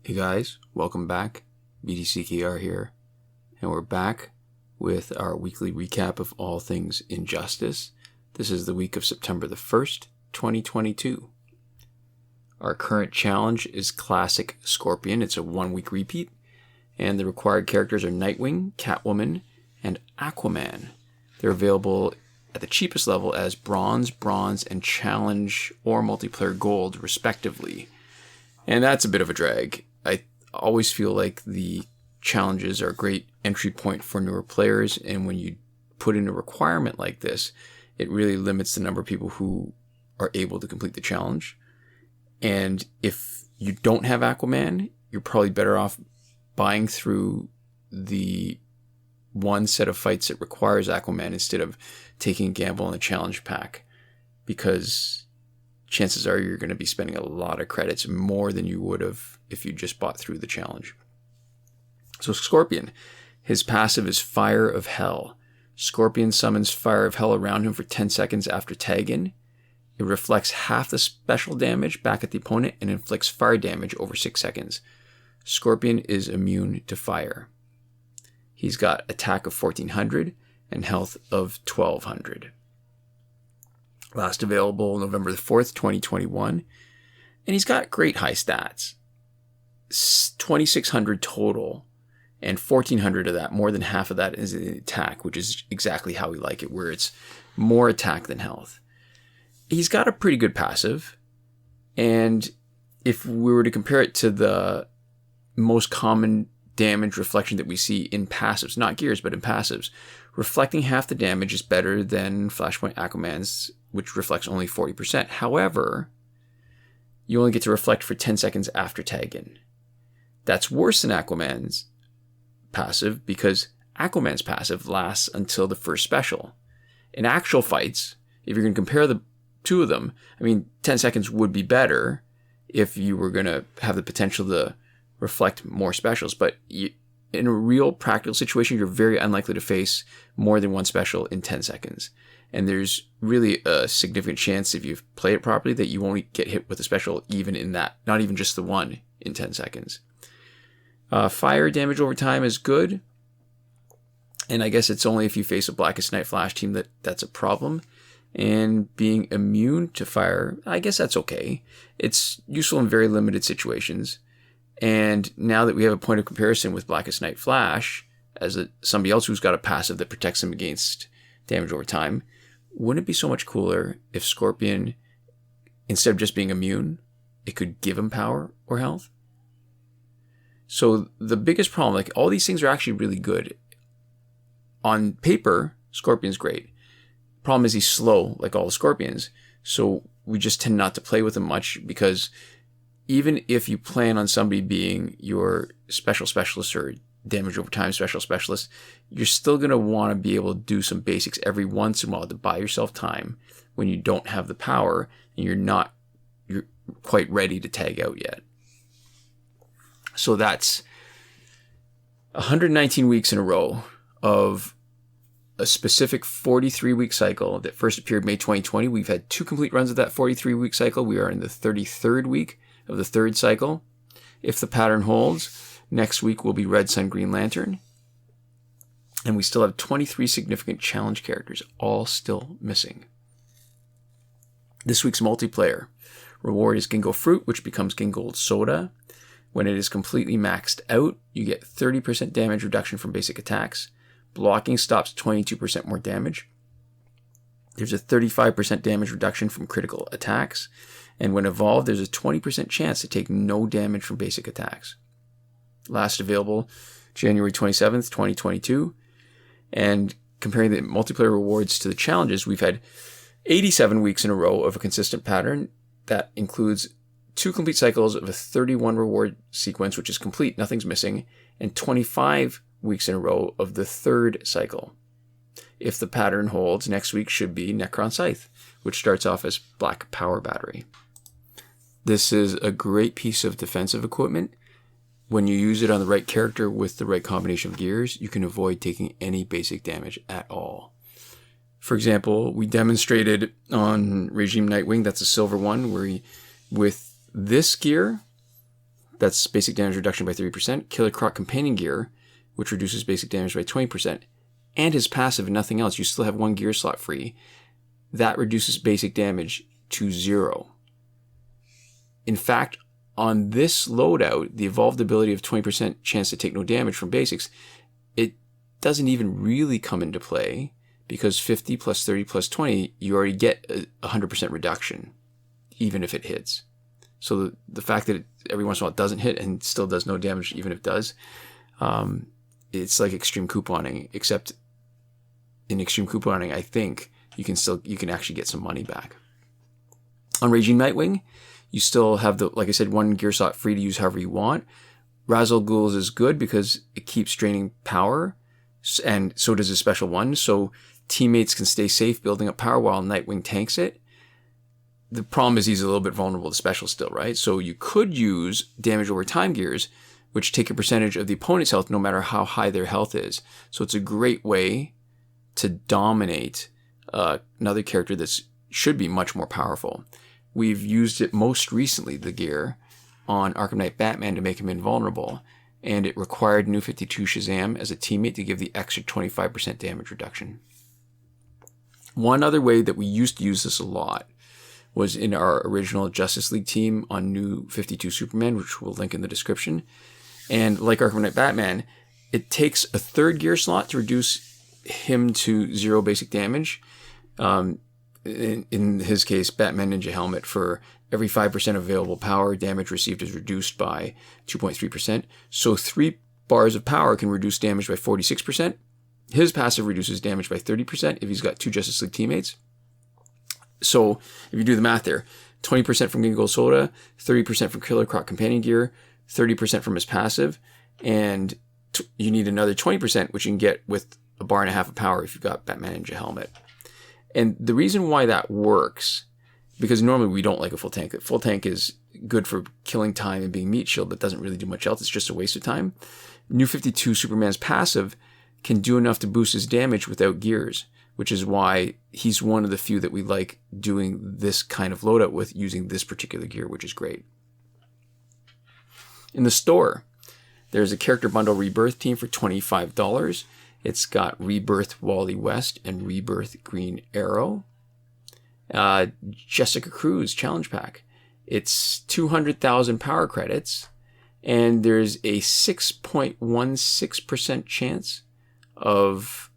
Hey guys, welcome back. BDCKR here, and we're back with our weekly recap of all things Injustice. This is the week of September the 1st, 2022. Our current challenge is Classic Scorpion. It's a 1-week repeat, and the required characters are Nightwing, Catwoman, and Aquaman. They're available at the cheapest level as Bronze, and Challenge or Multiplayer Gold, respectively. And that's a bit of a drag. I always feel like the challenges are a great entry point for newer players, and when you put in a requirement like this, it really limits the number of people who are able to complete the challenge. And if you don't have Aquaman, you're probably better off buying through the one set of fights that requires Aquaman instead of taking a gamble on the challenge pack, because chances are you're going to be spending a lot of credits, more than you would have if you just bought through the challenge. So Scorpion, his passive is Fire of Hell. Scorpion summons Fire of Hell around him for 10 seconds after tag-in. It reflects half the special damage back at the opponent and inflicts fire damage over 6 seconds. Scorpion is immune to fire. He's got attack of 1400 and health of 1200. Last available November the 4th, 2021. And he's got great high stats. 2600 total. And 1400 of that, more than half of that, is in attack, which is exactly how we like it, where it's more attack than health. He's got a pretty good passive. And if we were to compare it to the most common damage reflection that we see in passives, not gears, but in passives, reflecting half the damage is better than Flashpoint Aquaman's, which reflects only 40%. However, you only get to reflect for 10 seconds after tag-in. That's worse than Aquaman's passive, because Aquaman's passive lasts until the first special. In actual fights, if you're going to compare the two of them, 10 seconds would be better if you were going to have the potential to reflect more specials, but in a real practical situation, you're very unlikely to face more than one special in 10 seconds. And there's really a significant chance, if you've played it properly, that you won't get hit with a special even in that, not even just the one in 10 seconds. Fire damage over time is good. And I guess it's only if you face a Blackest Night Flash team that's a problem. And being immune to fire, I guess that's okay. It's useful in very limited situations. And now that we have a point of comparison with Blackest Night Flash as somebody else who's got a passive that protects him against damage over time, wouldn't it be so much cooler if Scorpion, instead of just being immune, it could give him power or health? So the biggest problem, like, all these things are actually really good. On paper, Scorpion's great. Problem is he's slow, like all the Scorpions. So we just tend not to play with him much, because even if you plan on somebody being your special specialist or damage over time special specialist, you're still going to want to be able to do some basics every once in a while to buy yourself time when you don't have the power and you're quite ready to tag out yet. So that's 119 weeks in a row of a specific 43-week cycle that first appeared May 2020. We've had 2 complete runs of that 43-week cycle. We are in the 33rd week of the 3rd cycle. If the pattern holds, next week will be Red Sun, Green Lantern. And we still have 23 significant challenge characters, all still missing. This week's multiplayer reward is Gingo Fruit, which becomes Gingold Soda. When it is completely maxed out, you get 30% damage reduction from basic attacks. Blocking stops 22% more damage. There's a 35% damage reduction from critical attacks. And when evolved, there's a 20% chance to take no damage from basic attacks. Last available January 27th, 2022. And comparing the multiplayer rewards to the challenges, we've had 87 weeks in a row of a consistent pattern that includes 2 complete cycles of a 31 reward sequence, which is complete, nothing's missing, and 25 weeks in a row of the 3rd cycle. If the pattern holds, next week should be Necron Scythe, which starts off as Black Power Battery. This is a great piece of defensive equipment. When you use it on the right character with the right combination of gears, you can avoid taking any basic damage at all. For example, we demonstrated on Regime Nightwing, that's a silver one, where with this gear, That's basic damage reduction by 30%. Killer Croc Companion Gear, which reduces basic damage by 20%. And his passive and nothing else. You still have 1 gear slot free. That reduces basic damage to 0. In fact, on this loadout, the evolved ability of 20% chance to take no damage from basics, it doesn't even really come into play because 50 plus 30 plus 20, you already get a 100% reduction, even if it hits. So the fact that every once in a while it doesn't hit and still does no damage, even if it does, it's like extreme couponing. Except in extreme couponing, I think you can actually get some money back. On Raging Nightwing, you still have like I said, 1 gear slot free to use however you want. Razzle Ghouls is good because it keeps draining power, and so does a special one. So teammates can stay safe building up power while Nightwing tanks it. The problem is he's a little bit vulnerable to special still, right? So you could use damage over time gears, which take a percentage of the opponent's health no matter how high their health is. So it's a great way to dominate another character that should be much more powerful. We've used it most recently, the gear, on Arkham Knight Batman to make him invulnerable, and it required New 52 Shazam as a teammate to give the extra 25% damage reduction. One other way that we used to use this a lot was in our original Justice League team on New 52 Superman, which we'll link in the description. And like Arkham Knight Batman, it takes a 3rd gear slot to reduce him to 0 basic damage. In his case, Batman Ninja Helmet, for every 5% available power, damage received is reduced by 2.3%. So 3 bars of power can reduce damage by 46%. His passive reduces damage by 30% if he's got 2 Justice League teammates. So if you do the math there, 20% from Green Gold Soda, 30% from Killer Croc Companion Gear, 30% from his passive, and you need another 20%, which you can get with a bar and a half of power if you've got Batman Ninja Helmet. And the reason why that works, because normally we don't like a full tank. A full tank is good for killing time and being meat shield, but doesn't really do much else. It's just a waste of time. New 52 Superman's passive can do enough to boost his damage without gears, which is why he's one of the few that we like doing this kind of loadout with, using this particular gear, which is great. In the store, there's a character bundle Rebirth team for $25. It's got Rebirth Wally West and Rebirth Green Arrow. Jessica Cruz Challenge Pack. It's 200,000 power credits, and there's a 6.16% chance of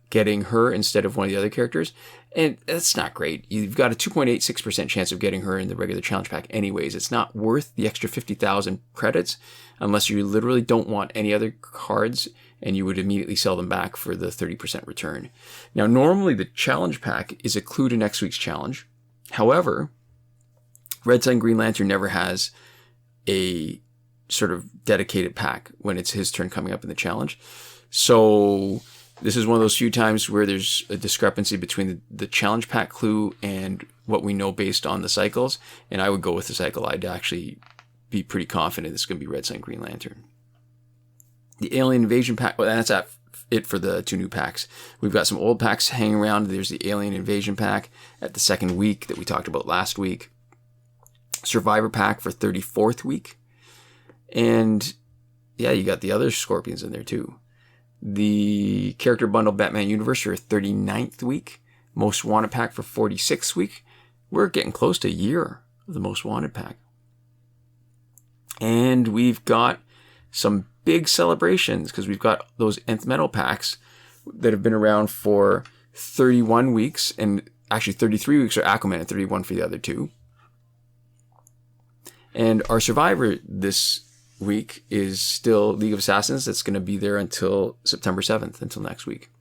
getting her instead of one of the other characters. And that's not great. You've got a 2.86% chance of getting her in the regular challenge pack anyways. It's not worth the extra 50,000 credits unless you literally don't want any other cards, and you would immediately sell them back for the 30% return. Now, normally the challenge pack is a clue to next week's challenge. However, Red Sun Green Lantern never has a sort of dedicated pack when it's his turn coming up in the challenge. So this is one of those few times where there's a discrepancy between the challenge pack clue and what we know based on the cycles. And I would go with the cycle. I'd actually be pretty confident it's going to be Red Sun Green Lantern. The Alien Invasion pack, well, that's it for the 2 new packs. We've got some old packs hanging around. There's the Alien Invasion pack at the 2nd week that we talked about last week. Survivor pack for 34th week. And yeah, you got the other Scorpions in there too. The character bundle Batman Universe for 39th week. Most Wanted pack for 46th week. We're getting close to a year of the Most Wanted pack. And we've got some big celebrations because we've got those Nth Metal packs that have been around for 31 weeks, and actually 33 weeks for Aquaman and 31 for the other 2. And our Survivor this week is still League of Assassins. That's going to be there until September 7th, until next week.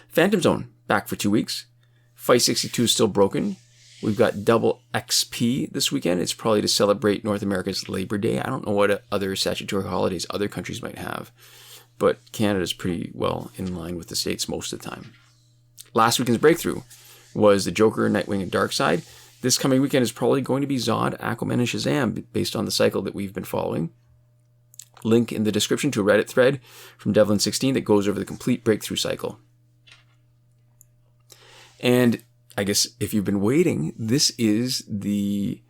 Phantom Zone, back for 2 weeks. Fight 62 is still broken. We've got double XP this weekend. It's probably to celebrate North America's Labor Day. I don't know what other statutory holidays other countries might have, but Canada's pretty well in line with the States most of the time. Last weekend's breakthrough was the Joker, Nightwing, and Darkseid. This coming weekend is probably going to be Zod, Aquaman, and Shazam, based on the cycle that we've been following. Link in the description to a Reddit thread from Devlin16 that goes over the complete breakthrough cycle. And I guess if you've been waiting, this is the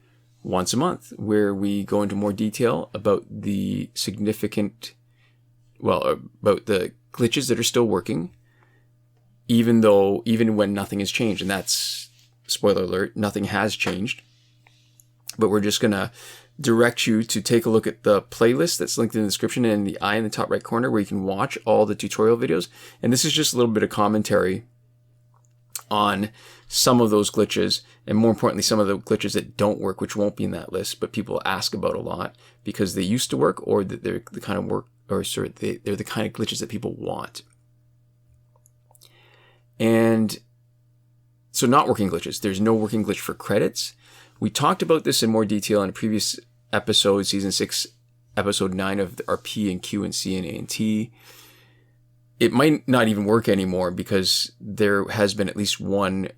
once a month, where we go into more detail about the about the glitches that are still working, even when nothing has changed. And that's, spoiler alert, nothing has changed. But we're just going to direct you to take a look at the playlist that's linked in the description and in the eye in the top right corner, where you can watch all the tutorial videos. And this is just a little bit of commentary on some of those glitches, and more importantly, some of the glitches that don't work, which won't be in that list, but people ask about a lot because they used to work, or that they're the kind of they're the kind of glitches that people want. And so, not working glitches. There's no working glitch for credits. We talked about this in more detail in a previous episode, Season 6, Episode 9 of our P and Q and C and A and T. It might not even work anymore because there has been at least one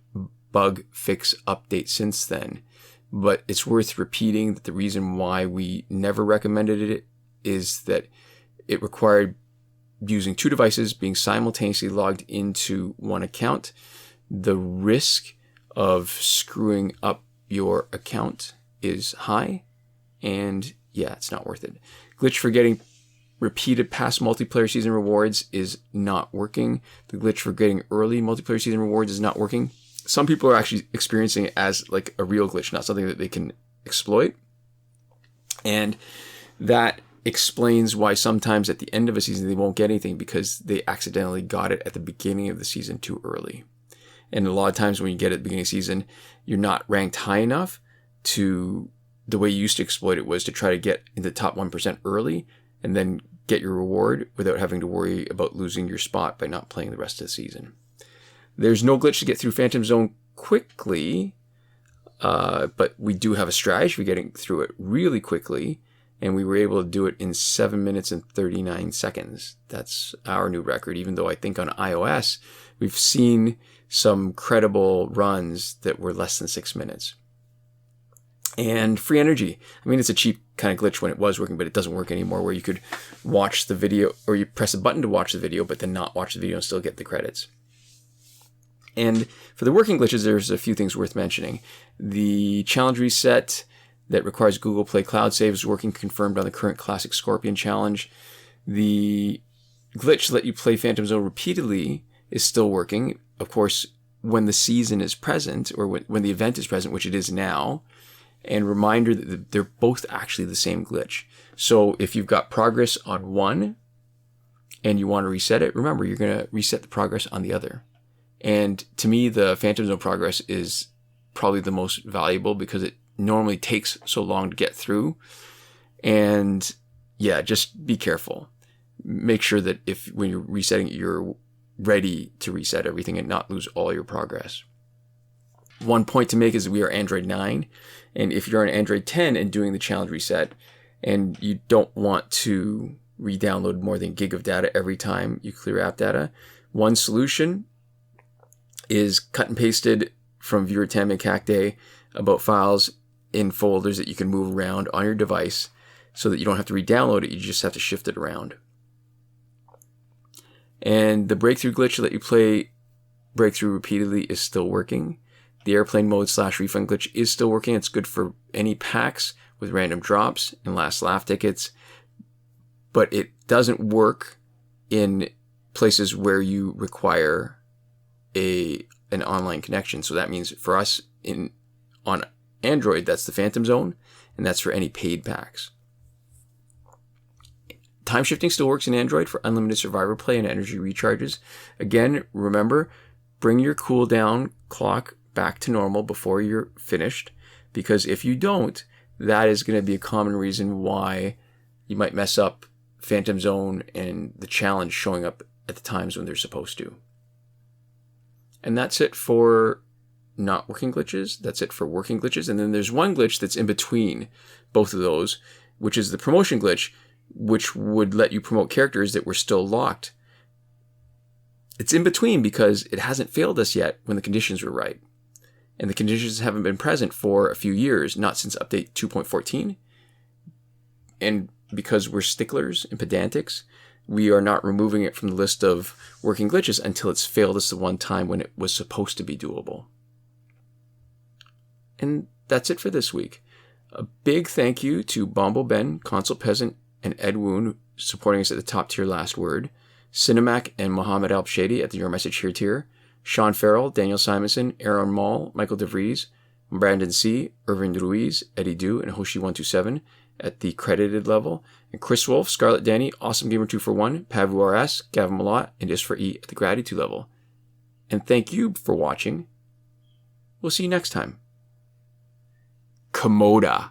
bug fix update since then. But it's worth repeating that the reason why we never recommended it is that it required using two devices being simultaneously logged into one account. The risk of screwing up your account is high, and yeah, it's not worth it. Glitch for getting repeated past multiplayer season rewards is not working. The glitch for getting early multiplayer season rewards is not working. Some people are actually experiencing it as like a real glitch, not something that they can exploit. And that explains why sometimes at the end of a season they won't get anything, because they accidentally got it at the beginning of the season too early. And a lot of times when you get it at the beginning of the season, you're not ranked high enough to, the way you used to exploit it was to try to get into the top 1% early and then get your reward without having to worry about losing your spot by not playing the rest of the season. There's no glitch to get through Phantom Zone quickly, but we do have a strategy for getting through it really quickly, and we were able to do it in 7 minutes and 39 seconds. That's our new record, even though I think on iOS we've seen some credible runs that were less than 6 minutes. And free energy. I mean, it's a cheap kind of glitch when it was working, but it doesn't work anymore, where you could watch the video, or you press a button to watch the video, but then not watch the video and still get the credits. And for the working glitches, there's a few things worth mentioning. The challenge reset that requires Google Play Cloud Save is working, confirmed on the current Classic Scorpion challenge. The glitch to let you play Phantom Zone repeatedly is still working. Of course, when the season is present, or when the event is present, which it is now. And reminder that they're both actually the same glitch. So if you've got progress on one and you want to reset it, remember, you're going to reset the progress on the other. And to me, the Phantom Zone progress is probably the most valuable because it normally takes so long to get through. And yeah, just be careful. Make sure that when you're resetting it, you're ready to reset everything and not lose all your progress. One point to make is that we are Android 9. And if you're on Android 10 and doing the challenge reset, and you don't want to re-download more than a gig of data every time you clear app data, one solution is cut and pasted from Viewer 10 and Kakde about files in folders that you can move around on your device so that you don't have to re-download it, you just have to shift it around. And the breakthrough glitch to let you play breakthrough repeatedly is still working. The airplane mode / refund glitch is still working. It's good for any packs with random drops and last laugh tickets, but it doesn't work in places where you require an online connection. So that means for us on Android, that's the Phantom Zone, and that's for any paid packs. Time shifting still works in Android for unlimited survivor play and energy recharges. Again, remember, bring your cooldown clock back to normal before you're finished, because if you don't, that is going to be a common reason why you might mess up Phantom Zone and the challenge showing up at the times when they're supposed to. And that's it for not working glitches. That's it for working glitches. And then there's one glitch that's in between both of those, which is the promotion glitch, which would let you promote characters that were still locked. It's in between because it hasn't failed us yet when the conditions were right. And the conditions haven't been present for a few years, not since update 2.14. And because we're sticklers and pedantics, we are not removing it from the list of working glitches until it's failed us the one time when it was supposed to be doable. And that's it for this week. A big thank you to BomboBen, Console Peasant, and Edwoon supporting us at the top tier last word. Sinemac and Mohammed Albshaiti at the Your Message Here tier. Shawn Farrell, Daniel Simonson, Aaron Maule, Michael DeVries, Brandon C., Irvin Ruiz, Eddydoo, and Hoshi127 at the credited level. And Chris Wolff, Scarlet, Dani, Awesomegamer241, Pavu RS, Gavin Mallott, and Isfar E at the gratitude level. And thank you for watching. We'll see you next time. Komoda.